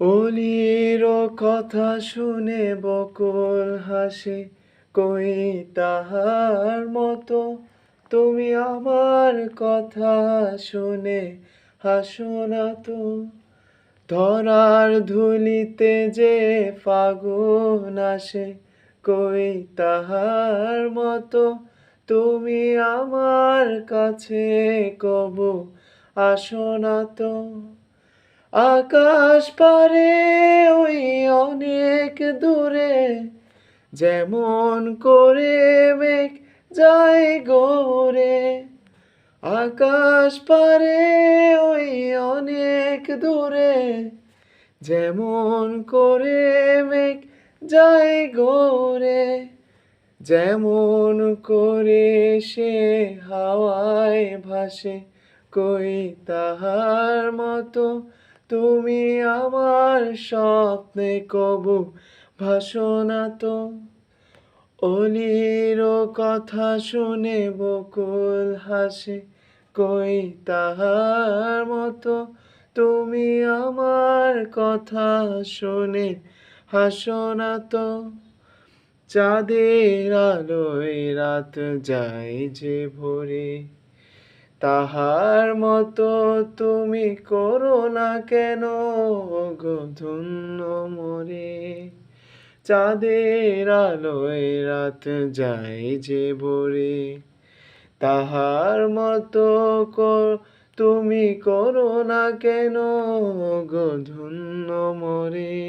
অলির কথা শুনে বকুল হাসে, কই তাহার মতো তুমি আমার কথা শুনে হাসো না তো। ধরার ধুলিতে যে ফাগুন আসে, কই তাহার মতো তুমি আমার কাছে কবু আসো না তো। আকাশ পারে ওই অনেক দূরে, যেমন করে মেঘ যায় গৌরে। আকাশ পারে ওই অনেক দূরে, যেমন করে মেঘ যায় গৌরে। যেমন করে সে হাওয়ায় ভাসে, কই তাহার মতো তুমি আমার স্বপ্নে কবু ভাসো না তো। অলির কথা শুনে বকুল হাসে, কই তাহার মতো তুমি আমার কথা শুনে হাসো না তো। চাঁদের আলোয় রাত যায় যে ভরে, তাহার মতো তুমি করো না কেন গো ধন্য মোরে। চাঁদের আলোয় রাত যায় যে ভরে, তাহার মতো তুমি করো না কেন গো ধন্য মোরে।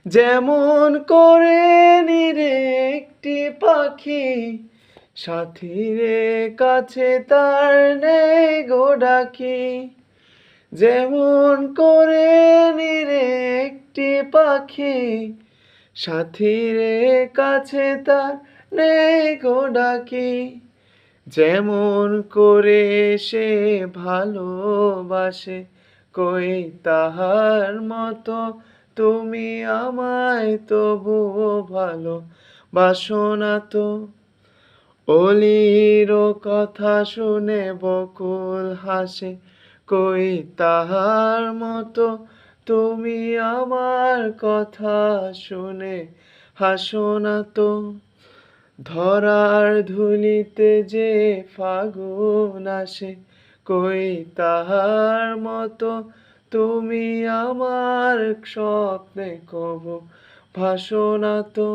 যেমন করে নিরে একটি পাখি, সাথীরে কাছে তার নেই গো ডাকি। যেমন করে নিরে একটি পাখি, সাথীরে কাছে তার নেই গো ডাকি। যেমন করে সে ভালোবাসে, কই তাহার মতো তুমি আমায় তবুও ভালোবাসো না তো। অলির কথা শুনে বকুল হাসে, কই তাহার মতো তুমি আমার কথা শুনে হাসো না তো। ধরার ধুলিতে যে ফাগুন আসে, কই তাহার মতো তুমি আমার স্বপ্নে কবু ভাসো না তো।